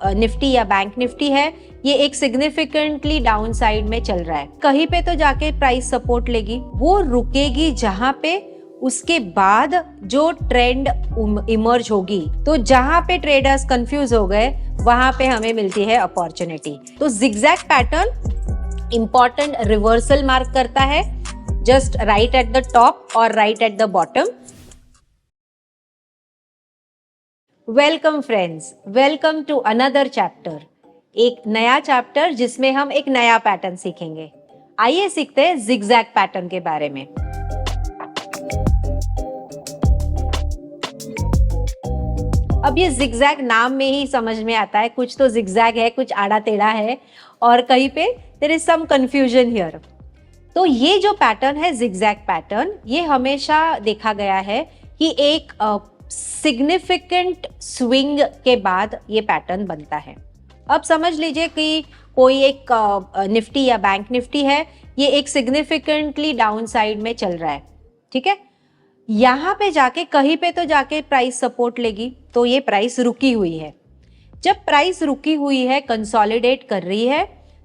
Nifty या bank Nifty है, ये एक सिग्निफिकेंटली डाउन साइड में चल रहा है। कहीं पे तो जाके प्राइस सपोर्ट लेगी, वो रुकेगी जहां पे उसके बाद जो ट्रेंड इमर्ज होगी। तो जहां पे ट्रेडर्स कंफ्यूज हो गए वहां पे हमें मिलती है अपॉर्चुनिटी। तो zigzag pattern important reversal mark करता है, just right at the top और right at the bottom. Welcome friends, welcome to another chapter. एक नया चैप्टर जिसमें हम एक नया पैटर्न सीखेंगे। आइए सीखते हैं जिगजैग पैटर्न के बारे में। अब ये जिगजैग नाम में ही समझ में आता है, कुछ तो जिगजैग है, कुछ आड़ा टेढ़ा है और कहीं पे there is some confusion here. तो ये जो पैटर्न है जिगजैग पैटर्न, ये हमेशा देखा गया है कि एक सिग्निफिकेंट स्विंग के बाद ये पैटर्न बनता है। अब समझ लीजिए कि कोई एक निफ्टी या बैंक निफ्टी है, ये एक सिग्निफिकेंटली डाउन साइड में चल रहा है, ठीक है। यहाँ पे जाके कहीं पे तो जाके प्राइस सपोर्ट लेगी, तो ये प्राइस रुकी हुई है। जब प्राइस रुकी हुई है, कंसोलिडेट कर रही है,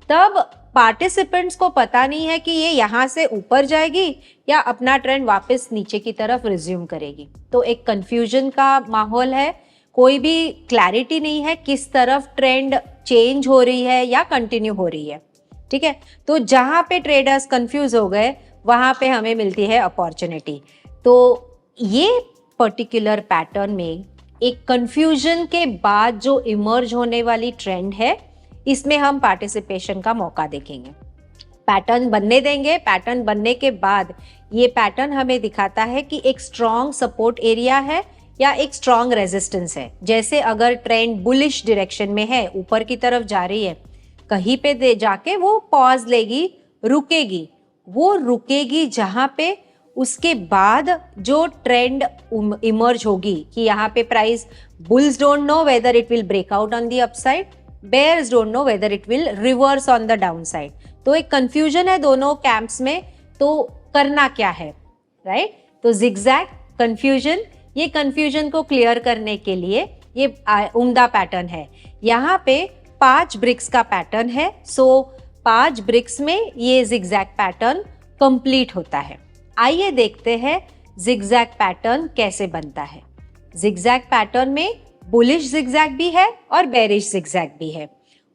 तब पार्टिसिपेंट्स को पता नहीं है कि ये यहाँ से ऊपर जाएगी या अपना ट्रेंड वापस नीचे की तरफ रिज्यूम करेगी। तो एक कंफ्यूजन का माहौल है, कोई भी क्लैरिटी नहीं है किस तरफ ट्रेंड चेंज हो रही है या कंटिन्यू हो रही है, ठीक है। तो जहाँ पे ट्रेडर्स कंफ्यूज हो गए वहाँ पे हमें मिलती है अपॉर्चुनिटी। तो ये पर्टिकुलर पैटर्न में एक कंफ्यूजन के बाद जो इमर्ज होने वाली ट्रेंड है, इसमें हम पार्टिसिपेशन का मौका देखेंगे। पैटर्न बनने देंगे। पैटर्न बनने के बाद ये पैटर्न हमें दिखाता है कि एक स्ट्रॉन्ग सपोर्ट एरिया है या एक स्ट्रॉन्ग रेजिस्टेंस है। जैसे अगर ट्रेंड बुलिश डायरेक्शन में है, ऊपर की तरफ जा रही है, कहीं पे दे जाके वो पॉज लेगी, रुकेगी। वो रुकेगी जहां पे उसके बाद जो ट्रेंड इमर्ज होगी कि यहाँ पे price, bulls don't know whether it will break out on the upside, bears don't know whether it will reverse on the down side. तो एक कंफ्यूजन है दोनों कैंप्स में, तो करना क्या है, राइट। तो जिगजैग कंफ्यूजन, ये कंफ्यूजन को क्लियर करने के लिए ये उम्दा पैटर्न है। यहाँ पे 5 ब्रिक्स का पैटर्न है। सो 5 ब्रिक्स में ये जिगजैग पैटर्न कंप्लीट होता है। आइए देखते हैं जिगजैग पैटर्न कैसे बनता है। जिगजैग पैटर्न में बुलिश जिगजैग भी है और बेरिश जिगजैग भी है।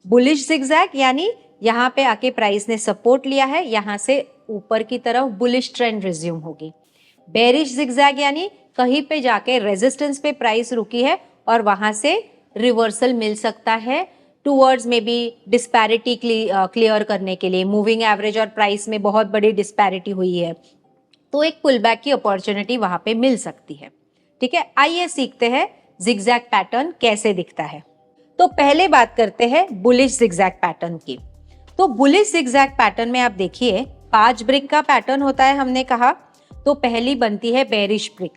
बुलिश जिगजैग यानी यहाँ पे आके प्राइस ने सपोर्ट लिया है, यहाँ से ऊपर की तरफ बुलिश ट्रेंड रिज्यूम होगी। बेरिश जिगजैग यानी कहीं पे जाके रेजिस्टेंस पे प्राइस रुकी है और वहां से रिवर्सल मिल सकता है टूवर्ड्स में भी डिस्पैरिटी क्लियर करने के लिए। मूविंग एवरेज और प्राइस में बहुत बड़ी डिस्पैरिटी हुई है, तो एक पुलबैक की अपॉर्चुनिटी वहां पे मिल सकती है, ठीक है। आइए सीखते हैं जिगजैग पैटर्न कैसे दिखता है। तो पहले बात करते हैं बुलिश जिगजैग पैटर्न की। तो बुलिश जिगजैग पैटर्न में आप देखिए 5 ब्रिक का पैटर्न होता है, हमने कहा। तो पहली बनती है बेरिश ब्रिक,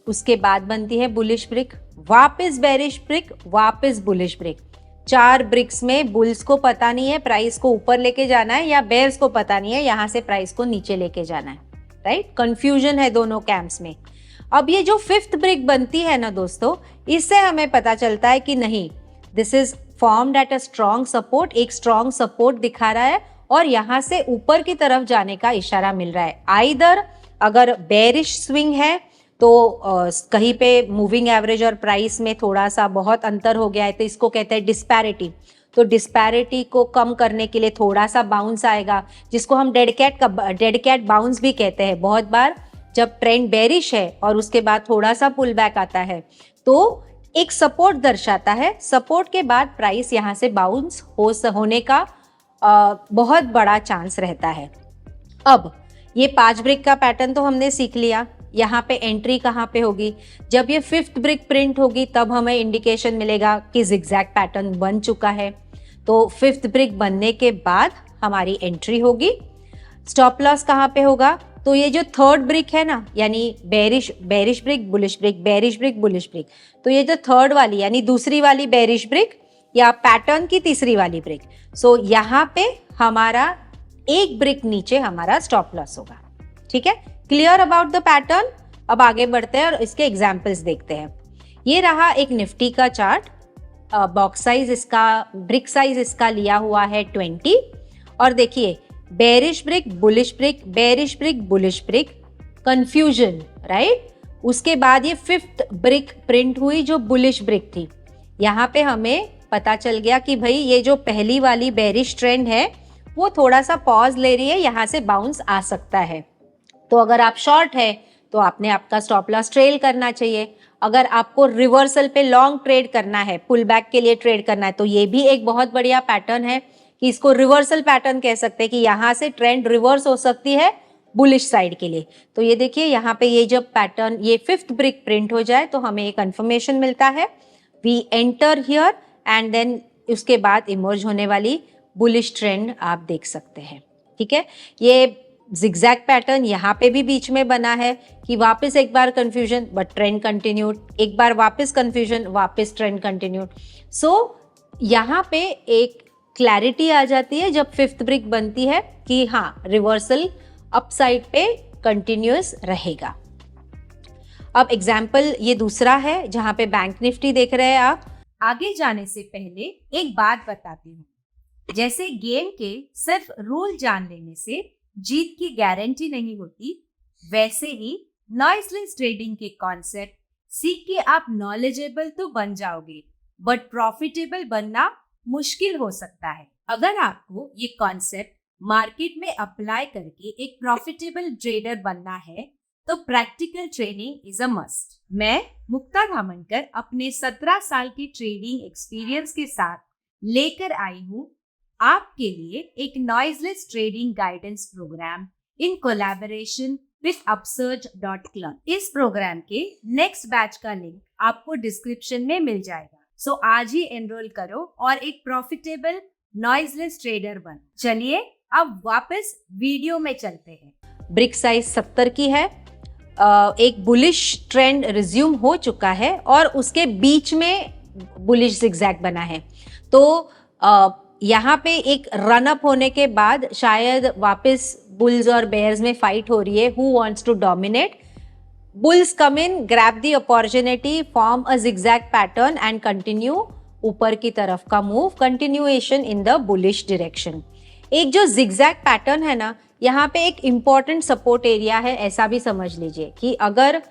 उसके बाद बनती है बुलिश ब्रिक, वापस बेरिश ब्रिक, वापस बुलिश ब्रिक। 4 ब्रिक्स में बुल्स को पता नहीं है प्राइस को ऊपर लेके जाना है या बेयर्स को पता नहीं है यहाँ से प्राइस को नीचे लेके जाना है, राइट। कंफ्यूजन है दोनों कैंप्स में। अब ये जो 5th ब्रिक बनती है ना दोस्तों, इससे हमें पता चलता है कि नहीं, this is formed at a strong support, एक स्ट्रॉन्ग सपोर्ट दिखा रहा है और यहाँ से ऊपर की तरफ जाने का इशारा मिल रहा है। आइदर अगर बेरिश स्विंग है तो कहीं पे मूविंग एवरेज और प्राइस में थोड़ा सा बहुत अंतर हो गया है, तो इसको कहते हैं डिस्पैरिटी। तो डिस्पैरिटी को कम करने के लिए थोड़ा सा बाउंस आएगा, जिसको हम डेड कैट बाउंस भी कहते हैं। बहुत बार जब ट्रेंड बेरिश है और उसके बाद थोड़ा सा पुल बैक आता है, तो एक सपोर्ट दर्शाता है। सपोर्ट के बाद प्राइस यहाँ से बाउंस होने का बहुत बड़ा चांस रहता है। अब ये 5 ब्रिक का पैटर्न तो हमने सीख लिया। यहाँ पे एंट्री कहाँ पे होगी, जब ये 5th ब्रिक प्रिंट होगी तब हमें इंडिकेशन मिलेगा कि जिगजैग पैटर्न बन चुका है। तो 5th ब्रिक बनने के बाद हमारी एंट्री होगी। स्टॉप लॉस कहाँ पे होगा, तो ये जो 3rd ब्रिक है ना, यानी bearish brick, bullish brick, bearish brick, bullish brick, तो ये जो 3rd वाली यानी दूसरी वाली बेरिश ब्रिक या पैटर्न की तीसरी वाली ब्रिक, सो यहाँ पे हमारा 1 ब्रिक नीचे हमारा स्टॉप लॉस होगा, ठीक है। Clear about the pattern. अब आगे बढ़ते हैं और इसके एग्जाम्पल्स देखते हैं। ये रहा एक निफ्टी का चार्ट। बॉक्स साइज इसका, ब्रिक साइज इसका लिया हुआ है 20। और देखिए bearish brick, bullish brick, bearish brick, bullish brick, confusion, right. उसके बाद ये 5th ब्रिक प्रिंट हुई जो बुलिश ब्रिक थी। यहाँ पे हमें पता चल गया कि भाई ये जो पहली वाली बेरिश ट्रेंड है वो थोड़ा सा पॉज ले रही है, यहाँ से बाउंस आ सकता है। तो अगर आप शॉर्ट है तो आपने आपका स्टॉप लॉस ट्रेल करना चाहिए। अगर आपको रिवर्सल पे लॉन्ग ट्रेड करना है, पुल बैक के लिए ट्रेड करना है, तो ये भी एक बहुत बढ़िया पैटर्न है कि इसको रिवर्सल पैटर्न कह सकते हैं कि यहाँ से ट्रेंड रिवर्स हो सकती है बुलिश साइड के लिए। तो ये देखिए यहाँ पे ये जब पैटर्न ये 5th ब्रिक प्रिंट हो जाए तो हमें एक कंफर्मेशन मिलता है, we enter here and then उसके बाद इमर्ज होने वाली बुलिश ट्रेंड आप देख सकते हैं। ठीक है, ये जिगजैग पैटर्न यहाँ पे भी बीच में बना है कि वापस एक बार कंफ्यूजन बट ट्रेंड कंटिन्यूड, एक बार वापस कंफ्यूजन वापस ट्रेंड कंटिन्यूड। सो यहाँ पे एक क्लैरिटी आ जाती है जब 5th ब्रिक बनती है कि हाँ रिवर्सल अपसाइड पे कंटिन्यूअस रहेगा। अब एग्जाम्पल ये दूसरा है जहां पे बैंक निफ्टी देख रहे हैं आप। आगे जाने से पहले एक बात बताती हूँ, जैसे गेम के सिर्फ रूल जान लेने से जीत की गारंटी नहीं होती, वैसे ही नॉइसलेस ट्रेडिंग के कॉन्सेप्ट सीख के आप नॉलेजेबल तो बन जाओगे बट प्रॉफिटेबल बनना मुश्किल हो सकता है। अगर आपको ये कॉन्सेप्ट मार्केट में अप्लाई करके एक प्रॉफिटेबल ट्रेडर बनना है तो practical training is a must. मैं मुक्ता धामनकर अपने 17 साल की ट्रेडिंग एक्सपीरियंस के साथ लेकर आई हूँ आपके लिए एक noiseless trading guidance program in collaboration with upsurge.club। इस प्रोग्राम के नेक्स्ट बैच का लिंक आपको डिस्क्रिप्शन में मिल जाएगा। सो आज ही एनरोल करो और एक प्रॉफिटेबल नॉइजलेस ट्रेडर बन। चलिए अब वापस वीडियो में चलते हैं। ब्रिक साइज 70 की है, एक बुलिश ट्रेंड रिज्यूम हो चुका है और उसके बीच में बुलिश जिगजैग बना है। तो यहाँ पे एक रन अप होने के बाद शायद वापस बुल्स और बेयर्स में फाइट हो रही है, who wants to dominate. Bulls come in, grab the opportunity, form a zigzag pattern and continue ऊपर की तरफ का move, continuation in the bullish direction. एक जो जिगजैग पैटर्न है ना, यहाँ पे एक इंपॉर्टेंट सपोर्ट एरिया है, ऐसा भी समझ लीजिए कि अगर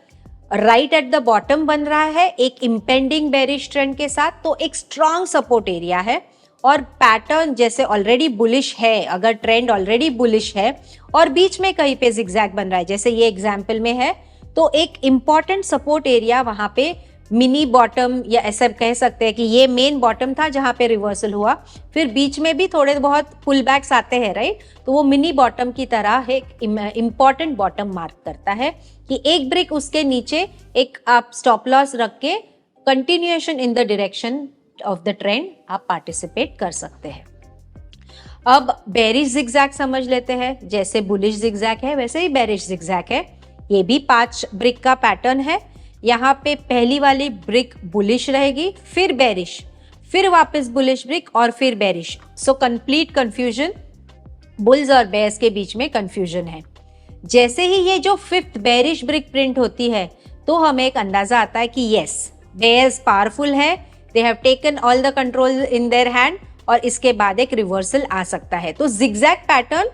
राइट एट द बॉटम बन रहा है एक इम्पेंडिंग बेरिश ट्रेंड के साथ तो एक स्ट्रॉन्ग सपोर्ट एरिया है। और पैटर्न जैसे ऑलरेडी बुलिश है, अगर ट्रेंड ऑलरेडी बुलिश है और बीच में कहीं पे जिगजैग बन रहा है जैसे ये एग्जाम्पल में है, तो एक इम्पॉर्टेंट सपोर्ट एरिया वहां पे मिनी बॉटम या ऐसा कह सकते हैं कि ये मेन बॉटम था जहां पे रिवर्सल हुआ, फिर बीच में भी थोड़े बहुत पुल बैक्स आते हैं, राइट। तो वो मिनी बॉटम की तरह एक इम्पॉर्टेंट बॉटम मार्क करता है कि एक ब्रिक उसके नीचे एक आप स्टॉप लॉस रख के continuation in the direction of the trend आप पार्टिसिपेट कर सकते हैं। अब बेरिश जिगजैग समझ लेते हैं। जैसे बुलिश जिगजैग है वैसे ही बेरिश जिगजैग है। ये भी 5 ब्रिक का पैटर्न है। यहाँ पे पहली वाली ब्रिक बुलिश रहेगी, फिर बेरिश, फिर वापस बुलिश ब्रिक और फिर bearish. So complete confusion, bulls और बेयर्स के बीच में कंफ्यूजन है। जैसे ही ये जो 5th बेरिश ब्रिक प्रिंट होती है तो हमें एक अंदाजा आता है कि यस बेयर्स पावरफुल है, they have taken all the control in their hand और इसके बाद एक रिवर्सल आ सकता है। तो zigzag pattern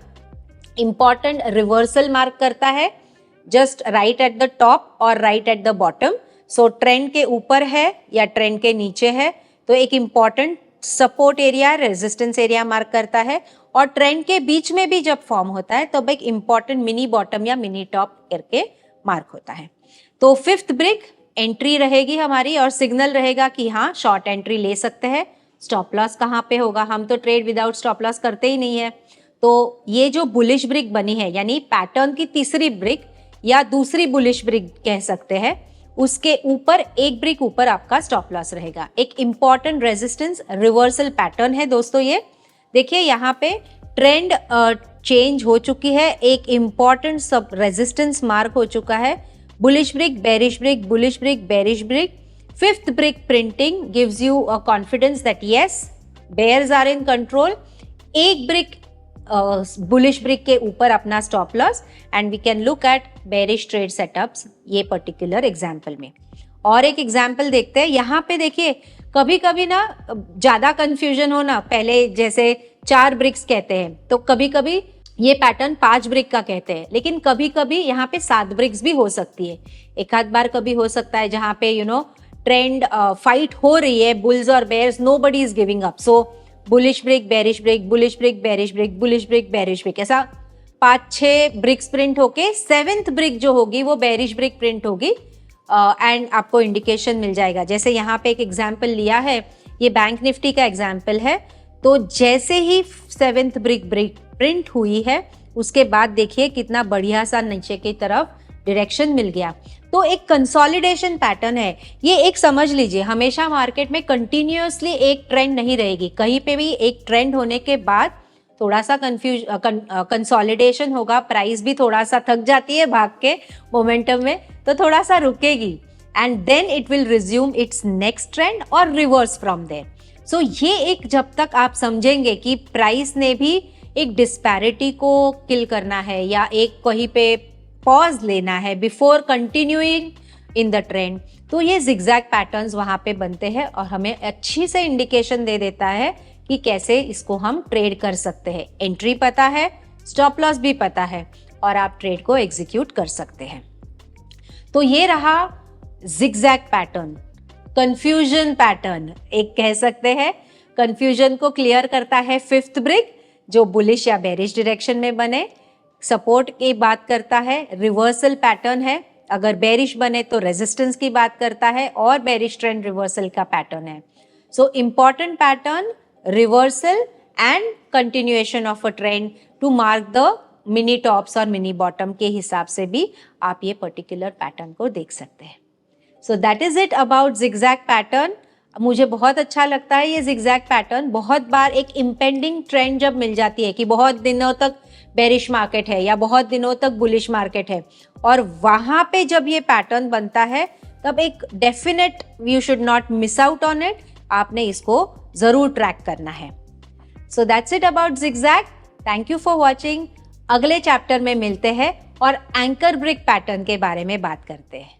important reversal mark करता है just right at the top और right at the bottom. So trend के ऊपर है या ट्रेंड के नीचे है तो एक important support area, resistance area mark करता है। और ट्रेंड के बीच में भी जब फॉर्म होता है तो एक इंपॉर्टेंट मिनी बॉटम या मिनी टॉप करके मार्क होता है। तो 5th ब्रिक एंट्री रहेगी हमारी और सिग्नल रहेगा कि हाँ शॉर्ट एंट्री ले सकते हैं। स्टॉप लॉस कहाँ पे होगा, हम तो ट्रेड विदाउट स्टॉप लॉस करते ही नहीं है। तो ये जो बुलिश ब्रिक बनी है यानी पैटर्न की तीसरी ब्रिक या दूसरी बुलिश ब्रिक कह सकते हैं, उसके ऊपर एक ब्रिक ऊपर आपका स्टॉप लॉस रहेगा। एक इंपॉर्टेंट रेजिस्टेंस रिवर्सल पैटर्न है दोस्तों। ये देखिए यहाँ पे ट्रेंड चेंज हो चुकी है, एक इंपॉर्टेंट सब रेजिस्टेंस मार्क हो चुका है। Bullish brick, bearish brick, bullish brick, bearish brick. 5th brick printing gives you a confidence that yes, bears are in control. एक ब्रिक बुलिश ब्रिक के ऊपर अपना stop loss and we can look at bearish trade setups ये particular example में। और एक example देखते हैं। यहाँ पे देखिए कभी कभी ना ज्यादा कंफ्यूजन हो ना, पहले जैसे 4 ब्रिक्स कहते हैं तो कभी कभी ये पैटर्न 5 ब्रिक का कहते हैं, लेकिन कभी कभी यहाँ पे 7 ब्रिक्स भी हो सकती है। एक आध बार कभी हो सकता है जहाँ पे ट्रेंड फाइट हो रही है, बुल्स और bears, nobody is giving up, so bullish brick, bearish brick, bullish brick, bearish brick, bullish brick, bearish brick, ऐसा 5-6 ब्रिक्स प्रिंट होके 7th ब्रिक जो होगी वो बेरिश ब्रिक प्रिंट होगी एंड आपको इंडिकेशन मिल जाएगा। जैसे यहाँ पे एक एग्जाम्पल लिया है, ये बैंक निफ्टी का एग्जाम्पल है। तो जैसे ही 7th ब्रिक प्रिंट हुई है उसके बाद देखिए कितना बढ़िया सा नीचे की तरफ डायरेक्शन मिल गया। तो एक कंसोलिडेशन पैटर्न है ये। एक समझ लीजिए, हमेशा मार्केट में कंटिन्यूअसली एक ट्रेंड नहीं रहेगी, कहीं पे भी एक ट्रेंड होने के बाद थोड़ा सा कंसोलिडेशन होगा, प्राइस भी थोड़ा सा थक जाती है भाग के मोमेंटम में, तो थोड़ा सा रुकेगी and then it will resume its next trend और रिवर्स फ्रॉम देयर। सो ये एक, जब तक आप समझेंगे कि प्राइस ने भी एक डिस्पैरिटी को किल करना है या एक कहीं पे पॉज लेना है before continuing in the trend, तो ये जिगजैग पैटर्न्स वहां पे बनते हैं और हमें अच्छी से इंडिकेशन दे देता है कि कैसे इसको हम ट्रेड कर सकते हैं। एंट्री पता है, स्टॉप लॉस भी पता है और आप ट्रेड को एग्जीक्यूट कर सकते हैं। तो ये रहा जिगजैग पैटर्न, कंफ्यूजन पैटर्न एक कह सकते हैं। कंफ्यूजन को क्लियर करता है 5th ब्रिक जो बुलिश या बेरिश डायरेक्शन में बने। सपोर्ट की बात करता है, रिवर्सल पैटर्न है, अगर बेरिश बने तो रेजिस्टेंस की बात करता है और बेरिश ट्रेंड रिवर्सल का पैटर्न है। So important pattern, reversal and continuation of a trend to mark the mini tops और मिनी बॉटम के हिसाब से भी आप ये पर्टिकुलर पैटर्न को देख सकते हैं। So that is it about zigzag pattern. मुझे बहुत अच्छा लगता है ये जिगजैग पैटर्न। बहुत बार एक इम्पेंडिंग ट्रेंड जब मिल जाती है कि बहुत दिनों तक बेरिश मार्केट है या बहुत दिनों तक बुलिश मार्केट है और वहां पे जब ये पैटर्न बनता है तब एक definite, you should not miss out on it, आपने इसको जरूर ट्रैक करना है। So that's it about zigzag. Thank you for watching. अगले चैप्टर में मिलते हैं और एंकर ब्रिक पैटर्न के बारे में बात करते हैं।